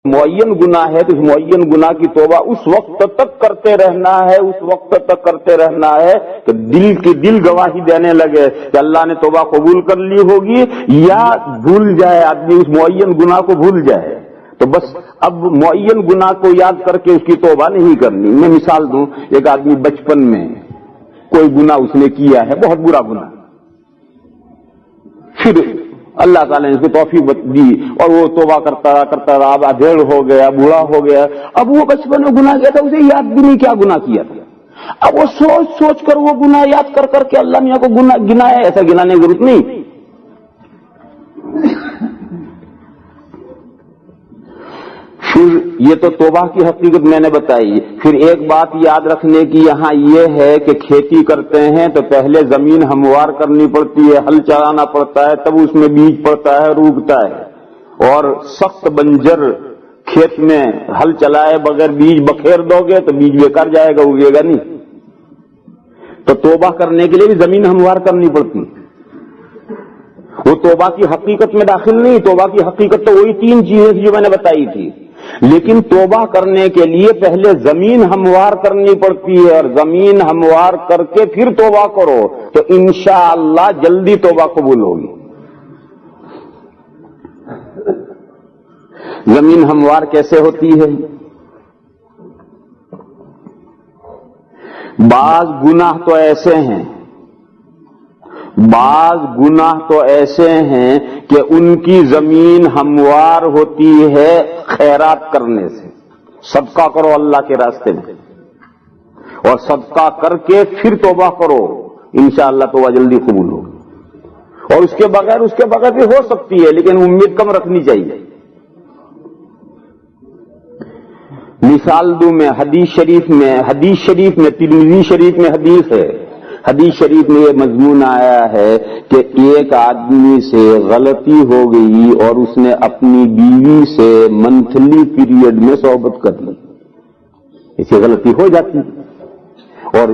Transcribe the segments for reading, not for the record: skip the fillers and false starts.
معین گناہ ہے تو اس معین گناہ کی توبہ اس وقت تک کرتے رہنا ہے، اس وقت تک کرتے رہنا ہے کہ دل گواہی دینے لگے کہ اللہ نے توبہ قبول کر لی ہوگی، یا بھول جائے آدمی اس معین گناہ کو بھول جائے تو بس اب معین گناہ کو یاد کر کے اس کی توبہ نہیں کرنی۔ میں مثال دوں، ایک آدمی بچپن میں کوئی گناہ اس نے کیا ہے، بہت برا گناہ، پھر اللہ تعالیٰ نے اس کو توفیق دی اور وہ توبہ کرتا رہا، اب ادھیڑ ہو گیا، بوڑھا ہو گیا، اب وہ بچپن میں گناہ کیا تھا اسے یاد بھی نہیں کیا گناہ کیا تھا، اب وہ سوچ کر وہ گناہ یاد کر کے اللہ میاں کو گناہ گنایا، ایسا گنانے کی ضرورت نہیں۔ پھر یہ تو توبہ کی حقیقت میں نے بتائی۔ پھر ایک بات یاد رکھنے کی یہاں یہ ہے کہ کھیتی کرتے ہیں تو پہلے زمین ہموار کرنی پڑتی ہے، ہل چلانا پڑتا ہے، تب اس میں بیج پڑتا ہے، روکتا ہے، اور سخت بنجر کھیت میں ہل چلائے بغیر بیج بکھیر دو گے تو بیج بیکار جائے گا، اگے گا نہیں۔ تو توبہ کرنے کے لیے بھی زمین ہموار کرنی پڑتی ہے، وہ توبہ کی حقیقت میں داخل نہیں۔ توبہ کی حقیقت تو وہی 3 چیزیں تھی جو میں نے بتائی تھی، لیکن توبہ کرنے کے لیے پہلے زمین ہموار کرنی پڑتی ہے، اور زمین ہموار کر کے پھر توبہ کرو تو انشاءاللہ جلدی توبہ قبول ہوگی۔ زمین ہموار کیسے ہوتی ہے؟ بعض گناہ تو ایسے ہیں کہ ان کی زمین ہموار ہوتی ہے خیرات کرنے سے۔ صدقہ کرو اللہ کے راستے میں، اور صدقہ کر کے پھر توبہ کرو، انشاءاللہ توبہ جلدی قبول ہوگی۔ اور اس کے بغیر بھی ہو سکتی ہے، لیکن امید کم رکھنی چاہیے۔ مثال دوں میں، حدیث شریف میں ترمذی شریف میں حدیث شریف میں یہ مضمون آیا ہے کہ ایک آدمی سے غلطی ہو گئی اور اس نے اپنی بیوی سے منتھلی پیریڈ میں صحبت کر لی، اسے غلطی ہو جاتی ہے۔ اور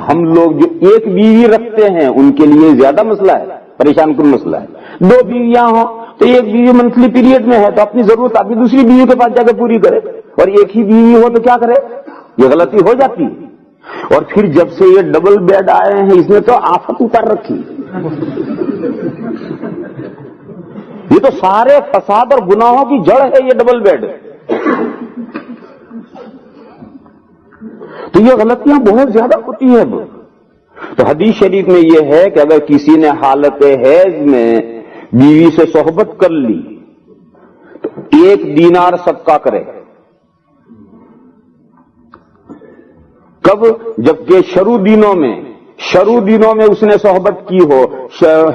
ہم لوگ جو ایک بیوی رکھتے ہیں ان کے لیے زیادہ مسئلہ ہے، پریشان کن مسئلہ ہے۔ 2 بیویاں ہوں تو ایک بیوی منتھلی پیریڈ میں ہے تو اپنی ضرورت اپنی دوسری بیوی کے پاس جا کے پوری کرے، اور ایک ہی بیوی ہو تو کیا کرے؟ یہ غلطی ہو جاتی ہے۔ اور پھر جب سے یہ ڈبل بیڈ آئے ہیں اس نے تو آفت اتار رکھی، یہ تو سارے فساد اور گناہوں کی جڑ ہے یہ ڈبل بیڈ۔ تو یہ غلطیاں بہت زیادہ ہوتی ہیں۔ تو حدیث شریف میں یہ ہے کہ اگر کسی نے حالت حیض میں بیوی سے صحبت کر لی تو 1 دینار صدقہ کرے۔ کب؟ جبکہ شروع دنوں میں اس نے صحبت کی ہو،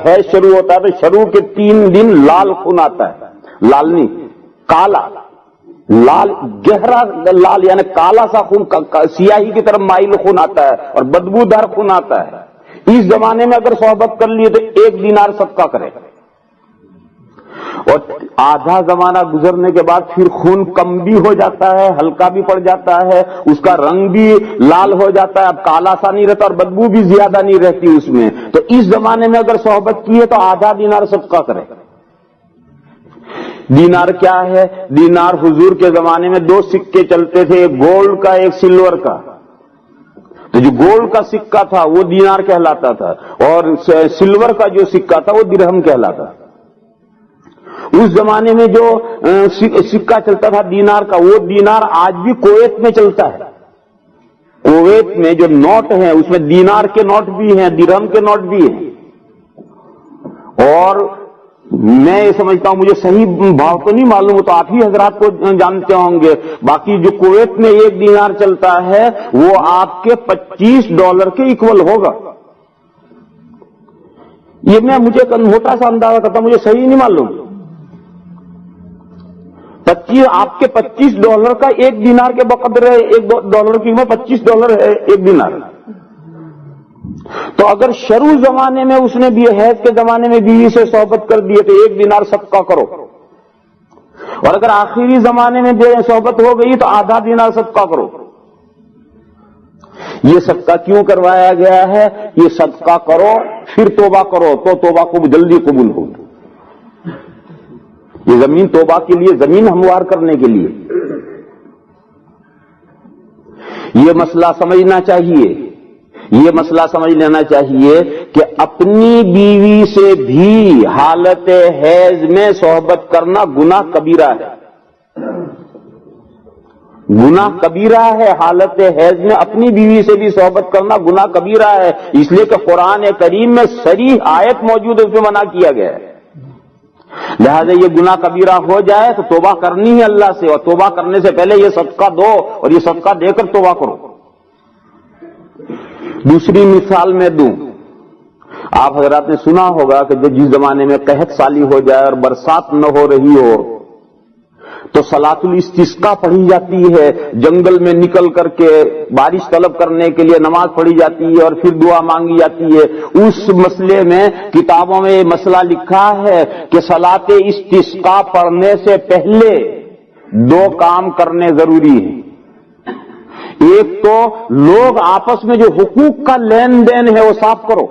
حیض شروع ہوتا ہے تو شروع کے 3 دن لال خون آتا ہے، لال نہیں کالا، لال گہرا لال یعنی کالا سا خون، سیاہی کی طرف مائل خون آتا ہے اور بدبودار خون آتا ہے۔ اس زمانے میں اگر صحبت کر لیے تو 1 دینار صدقہ کرے، اور آدھا زمانہ گزرنے کے بعد پھر خون کم بھی ہو جاتا ہے، ہلکا بھی پڑ جاتا ہے، اس کا رنگ بھی لال ہو جاتا ہے، اب کالا سا نہیں رہتا اور بدبو بھی زیادہ نہیں رہتی اس میں، تو اس زمانے میں اگر صحبت کی ہے تو آدھا دینار صدقہ کرے۔ دینار کیا ہے؟ دینار حضور کے زمانے میں 2 سکے چلتے تھے، ایک گولڈ کا ایک سلور کا، تو جو گولڈ کا سکہ تھا وہ دینار کہلاتا تھا، اور سلور کا جو سکہ تھا وہ درہم کہلاتا تھا۔ اس زمانے میں جو سکہ چلتا تھا دینار کا، وہ دینار آج بھی کویت میں چلتا ہے۔ کویت میں جو نوٹ ہیں اس میں دینار کے نوٹ بھی ہیں، درہم کے نوٹ بھی ہیں، اور میں یہ سمجھتا ہوں، مجھے صحیح بھاؤ تو نہیں معلوم، تو آپ ہی حضرات کو جانتے ہوں گے، باقی جو کویت میں 1 دینار چلتا ہے وہ آپ کے $25 کے ایکول ہوگا۔ یہ میں مجھے موٹا سا اندازہ کرتا ہوں، مجھے صحیح نہیں معلوم۔ آپ کے $25 کا 1 دینار کے بقدر ہے، $1 کی قیمت $25 ہے 1 دینار۔ تو اگر شروع زمانے میں اس نے بھی حیض کے زمانے میں بیوی سے صحبت کر دی تو 1 دینار صدقہ کرو، اور اگر آخری زمانے میں صحبت ہو گئی تو آدھا دینار صدقہ کرو۔ یہ صدقہ کیوں کروایا گیا ہے؟ یہ صدقہ کرو پھر توبہ کرو تو توبہ کو جلدی قبول ہوگی۔ یہ زمین توبہ کے لیے، زمین ہموار کرنے کے لیے. یہ مسئلہ سمجھنا چاہیے، یہ مسئلہ سمجھ لینا چاہیے کہ اپنی بیوی سے بھی حالت حیض میں صحبت کرنا گناہ کبیرہ ہے. گناہ کبیرہ ہے. حالت حیض میں اپنی بیوی سے بھی صحبت کرنا گناہ کبیرہ ہے، اس لیے کہ قرآن کریم میں صریح آیت موجود ہے، اس میں منع کیا گیا ہے. لہذا یہ گناہ کبیرہ ہو جائے تو توبہ کرنی ہے اللہ سے، اور توبہ کرنے سے پہلے یہ صدقہ دو اور یہ صدقہ دے کر توبہ کرو. دوسری مثال میں دوں. آپ حضرات نے سنا ہوگا کہ جس زمانے میں قحط سالی ہو جائے اور برسات نہ ہو رہی ہو تو صلاۃ الاستسقاء پڑھی جاتی ہے. جنگل میں نکل کر کے بارش طلب کرنے کے لیے نماز پڑھی جاتی ہے اور پھر دعا مانگی جاتی ہے. اس مسئلے میں کتابوں میں یہ مسئلہ لکھا ہے کہ صلاۃ استسقاء پڑھنے سے پہلے دو کام کرنے ضروری ہیں. ایک تو لوگ آپس میں جو حقوق کا لین دین ہے وہ صاف کرو،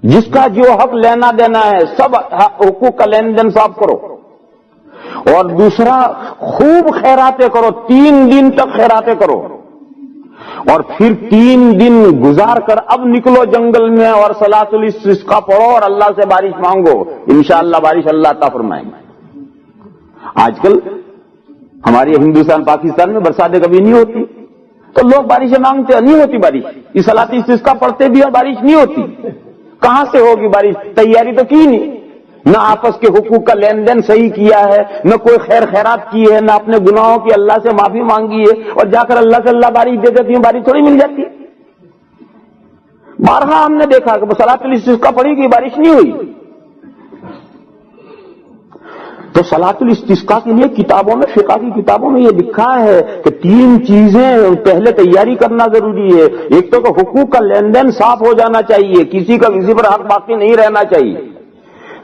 جس کا جو حق لینا دینا ہے سب حقوق کا لین دین صاف کرو. اور دوسرا خوب خیراتیں کرو، 3 دن تک خیراتیں کرو، اور پھر 3 دن گزار کر اب نکلو جنگل میں اور صلاۃ الاستسقاء پڑھو اور اللہ سے بارش مانگو. انشاءاللہ بارش اللہ عطا فرمائیں گے. آج کل ہمارے ہندوستان پاکستان میں برساتیں کبھی نہیں ہوتی تو لوگ بارشیں مانگتے ہیں، نہیں ہوتی بارش. یہ صلاۃ استسقاء پڑھتے بھی اور بارش نہیں ہوتی. کہاں سے ہوگی بارش؟ تیاری تو کی نہیں، نہ آپس کے حقوق کا لین دین صحیح کیا ہے، نہ کوئی خیر خیرات کی ہے، نہ اپنے گناہوں کی اللہ سے معافی مانگی ہے، اور جا کر اللہ سے اللہ بارش دے دیتی ہوں، بارش تھوڑی مل جاتی ہے. بارہا ہم نے دیکھا کہ صلاۃ الاستسقاء پڑھی گئی، بارش نہیں ہوئی. تو صلاۃ الاستسقاء کے لیے کتابوں میں، فقہ کی کتابوں میں یہ لکھا ہے کہ 3 چیزیں پہلے تیاری کرنا ضروری ہے. ایک تو کہ حقوق کا لین دین صاف ہو جانا چاہیے، کسی کا کسی پر حق باقی نہیں رہنا چاہیے.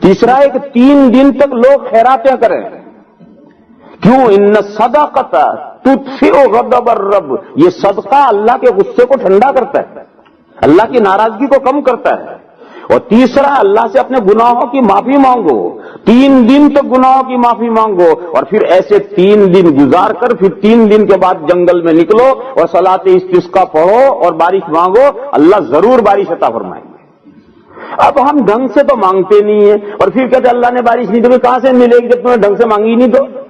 تیسرا ہے کہ 3 دن تک لوگ خیراتیں کریں. کیوں؟ ان الصدقۃ تطفئ غضب الرب. یہ صدقہ اللہ کے غصے کو ٹھنڈا کرتا ہے، اللہ کی ناراضگی کو کم کرتا ہے. اور تیسرا، اللہ سے اپنے گناہوں کی معافی مانگو. 3 دن تک گناہوں کی معافی مانگو اور پھر ایسے 3 دن گزار کر پھر 3 دن کے بعد جنگل میں نکلو اور صلاۃ استسقاء پڑھو اور بارش مانگو. اللہ ضرور بارش عطا فرمائیں گے. اب ہم ڈھنگ سے تو مانگتے نہیں ہیں اور پھر کہتے اللہ نے بارش نہیں دی، کہاں سے ملے گی جب تمہیں ڈھنگ سے مانگی نہیں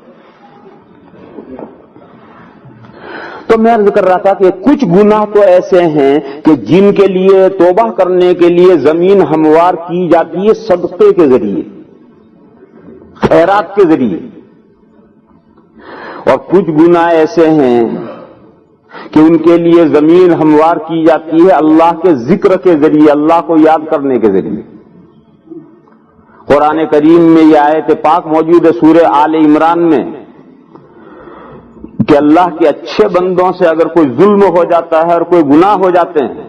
تو میں عرض کر رہا تھا کہ کچھ گناہ تو ایسے ہیں کہ جن کے لیے توبہ کرنے کے لیے زمین ہموار کی جاتی ہے صدقے کے ذریعے، خیرات کے ذریعے. اور کچھ گناہ ایسے ہیں کہ ان کے لیے زمین ہموار کی جاتی ہے اللہ کے ذکر کے ذریعے، اللہ کو یاد کرنے کے ذریعے. قرآن کریم میں یہ آیت پاک موجود ہے سورہ آل عمران میں کہ اللہ کے اچھے بندوں سے اگر کوئی ظلم ہو جاتا ہے اور کوئی گناہ ہو جاتے ہیں،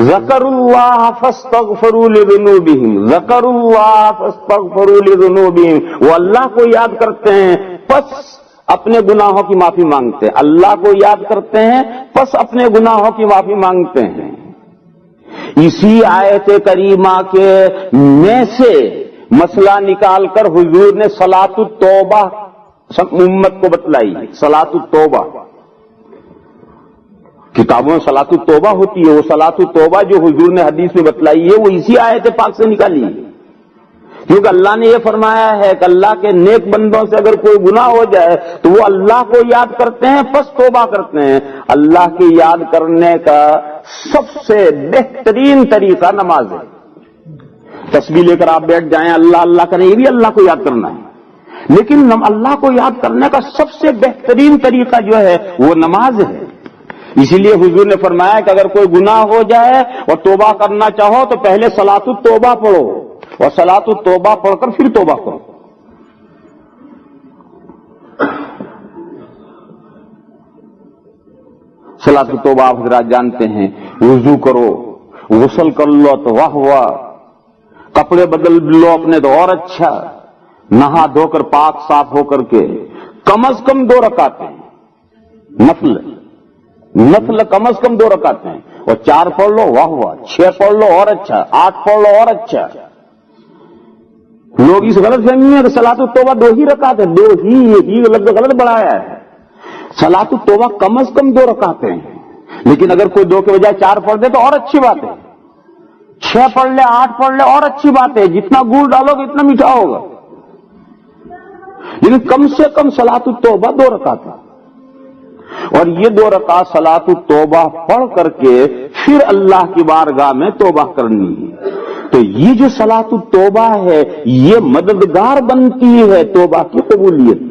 ذکروا اللہ فاستغفروا لذنوبہم، ذکروا اللہ فاستغفروا لذنوبہم، وہ اللہ کو یاد کرتے ہیں پس اپنے گناہوں کی معافی مانگتے ہیں. اللہ کو یاد کرتے ہیں پس اپنے گناہوں کی معافی مانگتے ہیں. اسی آیت کریمہ کے میں سے مسئلہ نکال کر حضور نے صلاۃ التوبہ امت کو بتلائی. صلاۃ التوبہ کتابوں میں صلاۃ التوبہ ہوتی ہے، وہ صلاۃ التوبہ جو حضور نے حدیث میں بتلائی ہے وہ اسی آیت پاک سے نکالی ہے. کیونکہ اللہ نے یہ فرمایا ہے کہ اللہ کے نیک بندوں سے اگر کوئی گناہ ہو جائے تو وہ اللہ کو یاد کرتے ہیں پس توبہ کرتے ہیں. اللہ کی یاد کرنے کا سب سے بہترین طریقہ نماز ہے. تسبیح لے کر آپ بیٹھ جائیں، اللہ اللہ کریں، یہ بھی اللہ کو یاد کرنا ہے. لیکن اللہ کو یاد کرنے کا سب سے بہترین طریقہ جو ہے وہ نماز ہے. اسی لیے حضور نے فرمایا کہ اگر کوئی گناہ ہو جائے اور توبہ کرنا چاہو تو پہلے صلاۃ التوبہ پڑھو اور صلاۃ التوبہ پڑھ کر پھر توبہ کرو. صلاۃ التوبہ آپ حضرات جانتے ہیں، وضو کرو، غسل کر لو تو واہ واہ، کپڑے بدل لو اپنے تو اور اچھا، نہا دھو کر پاک صاف ہو کر کے کم از کم 2 رکعتیں نفل کم از کم 2 رکعتیں، اور 4 پڑھ لو واہ واہ، 6 پڑھ لو اور اچھا، 8 پڑھ لو اور اچھا. لوگ اس غلط فہمی ہے کہ صلاۃ التوبہ 2 ہی رکعت ہے، 2 ہی، یہی غلط بڑھایا ہے۔ صلاۃ التوبہ کم از کم 2 رکعتیں ہیں، لیکن اگر کوئی 2 کے بجائے 4 پڑھ دے تو اور اچھی بات ہے، 6 پڑھ لے، 8 پڑھ لے، اور اچھی بات ہے، جتنا گڑ ڈالو گے اتنا میٹھا ہوگا، لیکن کم سے کم صلاۃ التوبہ 2 رکعت ہے۔ اور یہ 2 رکعت صلاۃ التوبہ پڑھ کر کے پھر اللہ کی بارگاہ میں توبہ کرنی ہے۔ تو یہ جو صلاۃ التوبہ ہے یہ مددگار بنتی ہے توبہ کی قبولیت۔